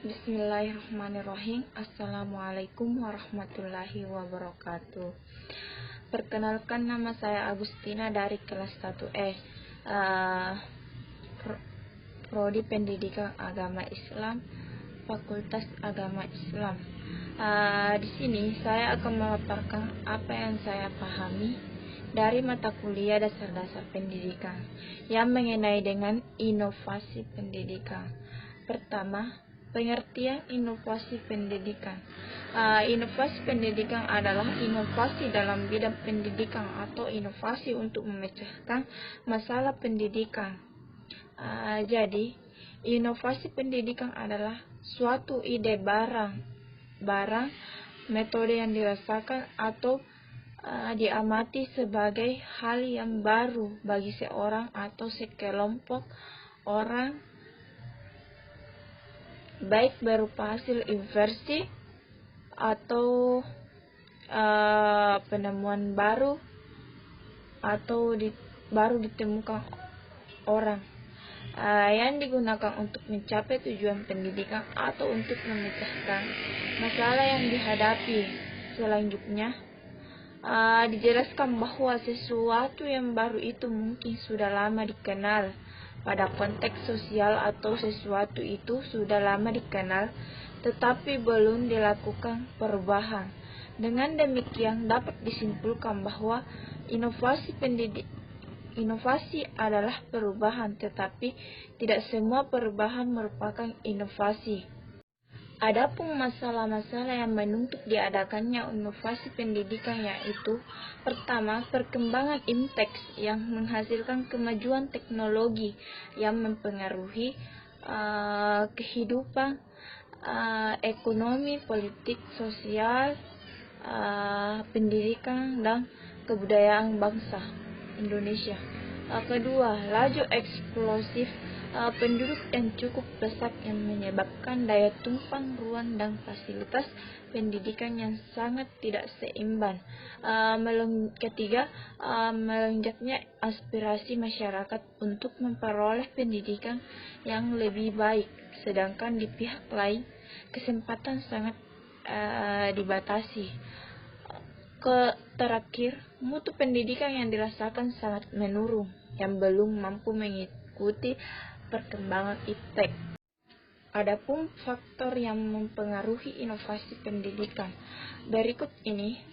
Bismillahirrahmanirrahim. Assalamualaikum warahmatullahi wabarakatuh. Perkenalkan, nama saya Agustina dari kelas 1E, Prodi Pendidikan Agama Islam, Fakultas Agama Islam. Di sini saya akan memaparkan apa yang saya pahami dari mata kuliah dasar-dasar pendidikan yang mengenai dengan inovasi pendidikan. Pertama, pengertian inovasi pendidikan. Inovasi pendidikan adalah inovasi dalam bidang pendidikan atau inovasi untuk memecahkan masalah pendidikan. Jadi, inovasi pendidikan adalah suatu ide barang, metode yang dirasakan atau diamati sebagai hal yang baru bagi seorang atau sekelompok orang, baik berupa hasil inversi atau penemuan baru atau baru ditemukan orang yang digunakan untuk mencapai tujuan pendidikan atau untuk memecahkan masalah yang dihadapi. Selanjutnya, dijelaskan bahwa sesuatu yang baru itu mungkin sudah lama dikenal pada konteks sosial atau sesuatu itu sudah lama dikenal tetapi belum dilakukan perubahan. Dengan demikian dapat disimpulkan bahwa inovasi adalah perubahan, tetapi tidak semua perubahan merupakan inovasi. Adapun masalah-masalah yang menuntut diadakannya inovasi pendidikan yaitu: pertama, perkembangan inteks yang menghasilkan kemajuan teknologi yang mempengaruhi kehidupan ekonomi, politik, sosial, pendidikan, dan kebudayaan bangsa Indonesia. Kedua, laju eksplosif penduduk yang cukup pesat yang menyebabkan daya tumpang ruang dan fasilitas pendidikan yang sangat tidak seimbang. Ketiga, melonjaknya aspirasi masyarakat untuk memperoleh pendidikan yang lebih baik, sedangkan di pihak lain kesempatan sangat dibatasi. Terakhir, mutu pendidikan yang dirasakan sangat menurun, yang belum mampu mengikuti perkembangan iptek. Adapun faktor yang mempengaruhi inovasi pendidikan, berikut ini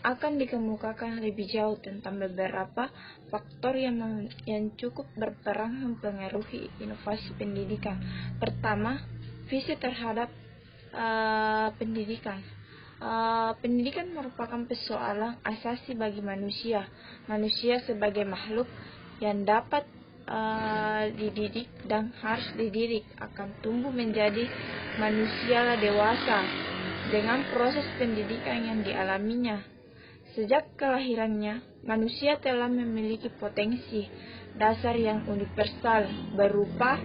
akan dikemukakan lebih jauh tentang beberapa faktor yang cukup berperan mempengaruhi inovasi pendidikan. Pertama, visi terhadap pendidikan. Pendidikan merupakan persoalan asasi bagi manusia sebagai makhluk yang dapat dididik dan harus dididik akan tumbuh menjadi manusia dewasa dengan proses pendidikan yang dialaminya. Sejak kelahirannya, manusia telah memiliki potensi dasar yang universal berupa: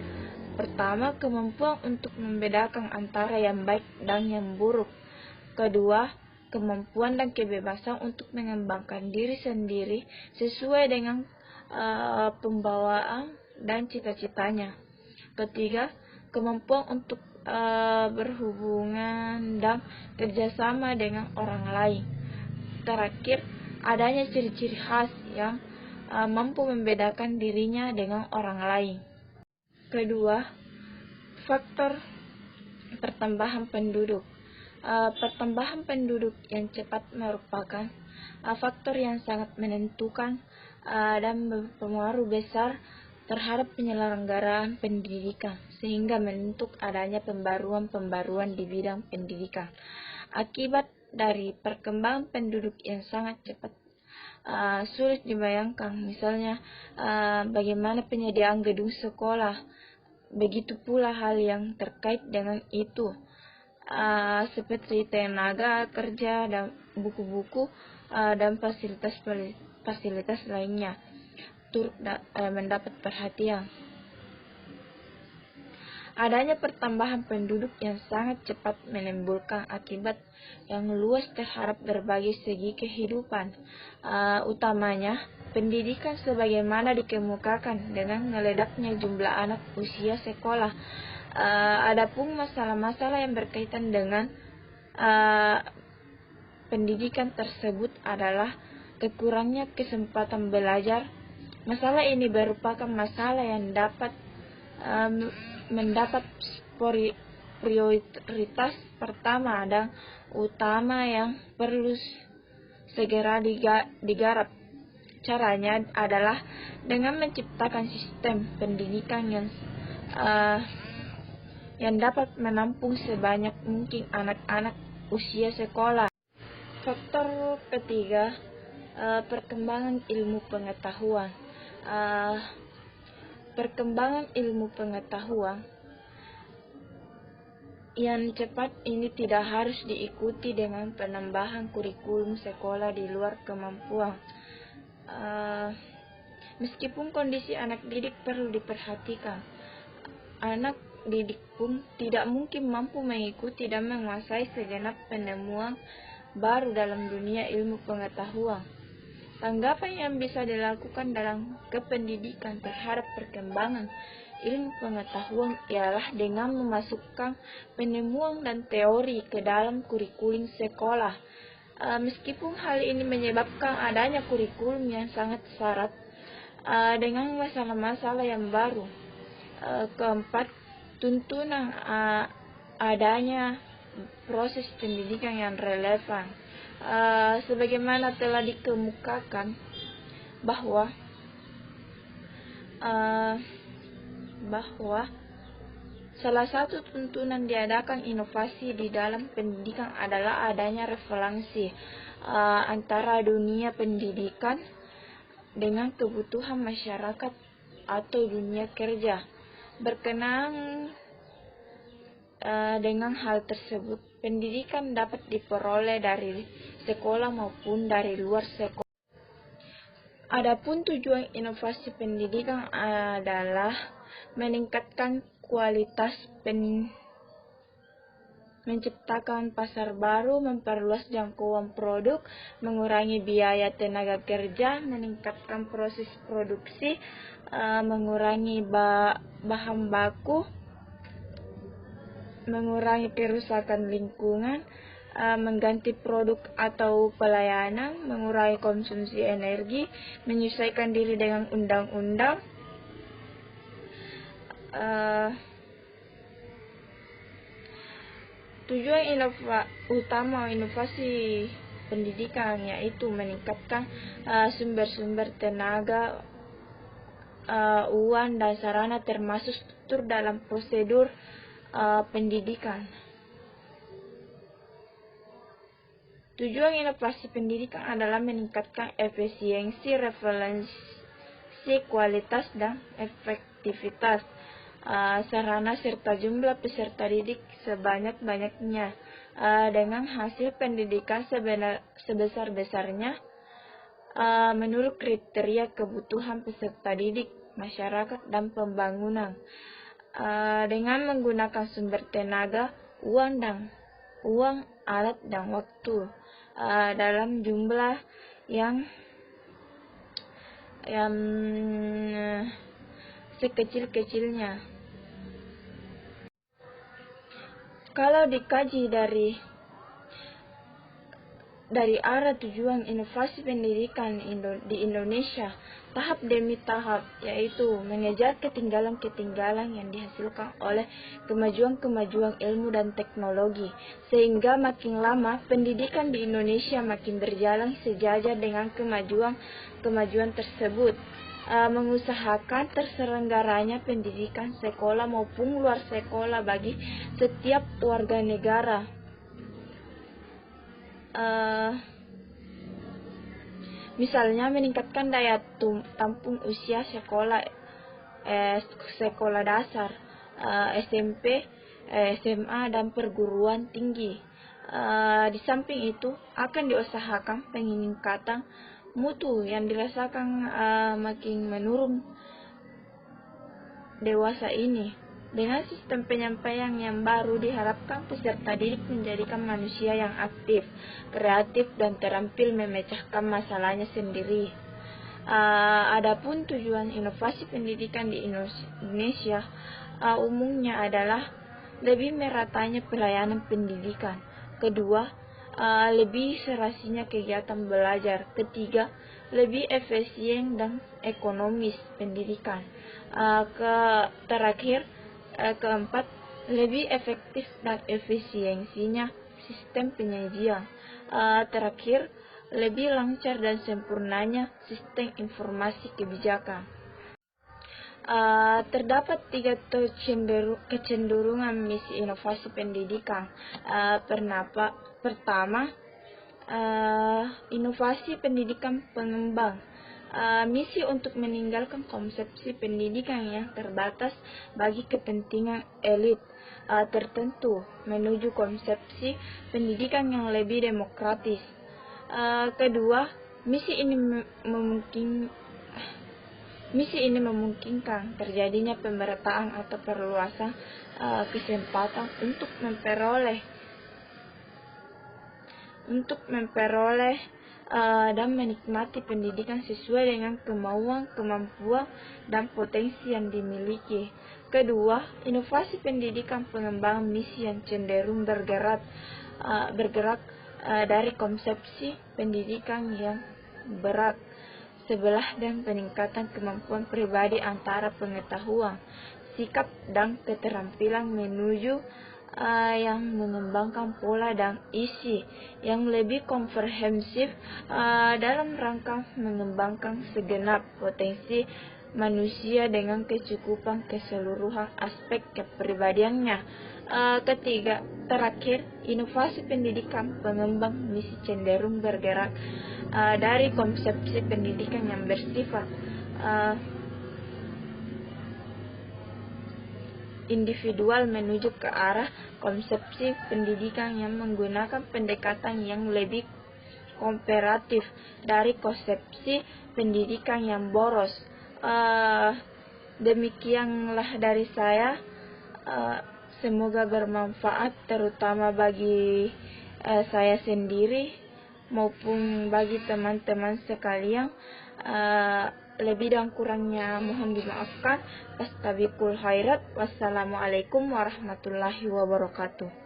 pertama, kemampuan untuk membedakan antara yang baik dan yang buruk. Kedua, kemampuan dan kebebasan untuk mengembangkan diri sendiri sesuai dengan pembawaan dan cita-citanya. Ketiga, kemampuan untuk berhubungan dan kerjasama dengan orang lain. Terakhir, adanya ciri-ciri khas yang mampu membedakan dirinya dengan orang lain. Kedua, faktor pertambahan penduduk. Pertambahan penduduk yang cepat merupakan faktor yang sangat menentukan dan berpengaruh besar terhadap penyelenggaraan pendidikan, sehingga menentuk adanya pembaruan di bidang pendidikan. Akibat dari perkembangan penduduk yang sangat cepat, sulit dibayangkan misalnya bagaimana penyediaan gedung sekolah, begitu pula hal yang terkait dengan itu, seperti tenaga kerja dan buku-buku dan fasilitas lainnya turut mendapat perhatian. Adanya pertambahan penduduk yang sangat cepat menimbulkan akibat yang luas terhadap berbagai segi kehidupan, utamanya pendidikan sebagaimana dikemukakan dengan meledaknya jumlah anak usia sekolah. Adapun masalah-masalah yang berkaitan dengan pendidikan tersebut adalah kekurangnya kesempatan belajar. Masalah ini merupakan masalah yang dapat mendapat prioritas pertama dan utama yang perlu segera digarap. Caranya adalah dengan menciptakan sistem pendidikan yang dapat menampung sebanyak mungkin anak-anak usia sekolah. Faktor ketiga, perkembangan ilmu pengetahuan. Perkembangan ilmu pengetahuan yang cepat ini tidak harus diikuti dengan penambahan kurikulum sekolah di luar kemampuan. Meskipun kondisi anak didik perlu diperhatikan, anak didik pun tidak mungkin mampu mengikuti dan menguasai segenap penemuan baru dalam dunia ilmu pengetahuan. Tanggapan yang bisa dilakukan dalam kependidikan terhadap perkembangan ilmu pengetahuan ialah dengan memasukkan penemuan dan teori ke dalam kurikulum sekolah. Meskipun hal ini menyebabkan adanya kurikulum yang sangat syarat dengan masalah-masalah yang baru. Keempat, tuntunan adanya proses pendidikan yang relevan. Sebagaimana telah dikemukakan bahwa salah satu tuntunan diadakan inovasi di dalam pendidikan adalah adanya relevansi antara dunia pendidikan dengan kebutuhan masyarakat atau dunia kerja. Berkenaan dengan hal tersebut, pendidikan dapat diperoleh dari sekolah maupun dari luar sekolah. Adapun tujuan inovasi pendidikan adalah meningkatkan kualitas menciptakan pasar baru, memperluas jangkauan produk, mengurangi biaya tenaga kerja, meningkatkan proses produksi, mengurangi bahan baku, mengurangi kerusakan lingkungan, mengganti produk atau pelayanan, mengurangi konsumsi energi, menyesuaikan diri dengan undang-undang. Tujuan utama inovasi pendidikan yaitu meningkatkan sumber-sumber tenaga, uang, dan sarana termasuk struktur dalam prosedur pendidikan. Tujuan inovasi pendidikan adalah meningkatkan efisiensi, relevansi, kualitas, dan efektivitas sarana serta jumlah peserta didik sebanyak-banyaknya dengan hasil pendidikan sebesar-besarnya menurut kriteria kebutuhan peserta didik, masyarakat, dan pembangunan dengan menggunakan sumber tenaga, uang, alat, dan waktu dalam jumlah yang sekecil-kecilnya. Kalau dikaji dari arah tujuan inovasi pendidikan di Indonesia, tahap demi tahap, yaitu mengejar ketinggalan-ketinggalan yang dihasilkan oleh kemajuan-kemajuan ilmu dan teknologi, sehingga makin lama pendidikan di Indonesia makin berjalan sejajar dengan kemajuan tersebut, mengusahakan terselenggaranya pendidikan sekolah maupun luar sekolah bagi setiap warga negara. Misalnya meningkatkan daya tampung usia sekolah dasar, SMP, SMA, dan perguruan tinggi. Di samping itu akan diusahakan peningkatan mutu yang dirasakan makin menurun dewasa ini. Dengan sistem penyampaian yang baru diharapkan peserta didik menjadikan manusia yang aktif, kreatif, dan terampil memecahkan masalahnya sendiri. Adapun tujuan inovasi pendidikan di Indonesia umumnya adalah lebih meratanya pelayanan pendidikan. Kedua, lebih serasinya kegiatan belajar. Ketiga, lebih efisien dan ekonomis pendidikan. Keempat, lebih efektif dan efisiensinya sistem penyajian. Terakhir, lebih lancar dan sempurnanya sistem informasi kebijakan. Terdapat tiga kecenderungan misi inovasi pendidikan. Pertama, inovasi pendidikan pengembang. Misi untuk meninggalkan konsepsi pendidikan yang terbatas bagi kepentingan elit tertentu menuju konsepsi pendidikan yang lebih demokratis. Kedua, misi ini memungkinkan terjadinya pemerataan atau perluasan kesempatan untuk memperoleh dan menikmati pendidikan sesuai dengan kemauan, kemampuan, dan potensi yang dimiliki. Kedua, inovasi pendidikan pengembangan misi yang cenderung bergerak dari konsepsi pendidikan yang berat sebelah dan peningkatan kemampuan pribadi antara pengetahuan, sikap, dan keterampilan menuju yang mengembangkan pola dan isi yang lebih komprehensif dalam rangka mengembangkan segenap potensi manusia dengan kecukupan keseluruhan aspek kepribadiannya. Terakhir, inovasi pendidikan pengembang misi cenderung bergerak dari konsepsi pendidikan yang bersifat individual menuju ke arah konsepsi pendidikan yang menggunakan pendekatan yang lebih komparatif dari konsepsi pendidikan yang boros. Demikianlah dari saya. Semoga bermanfaat terutama bagi saya sendiri maupun bagi teman-teman sekalian. Lebih dan kurangnya mohon dimaafkan. Fastabiqul khairat. Wassalamualaikum warahmatullahi wabarakatuh.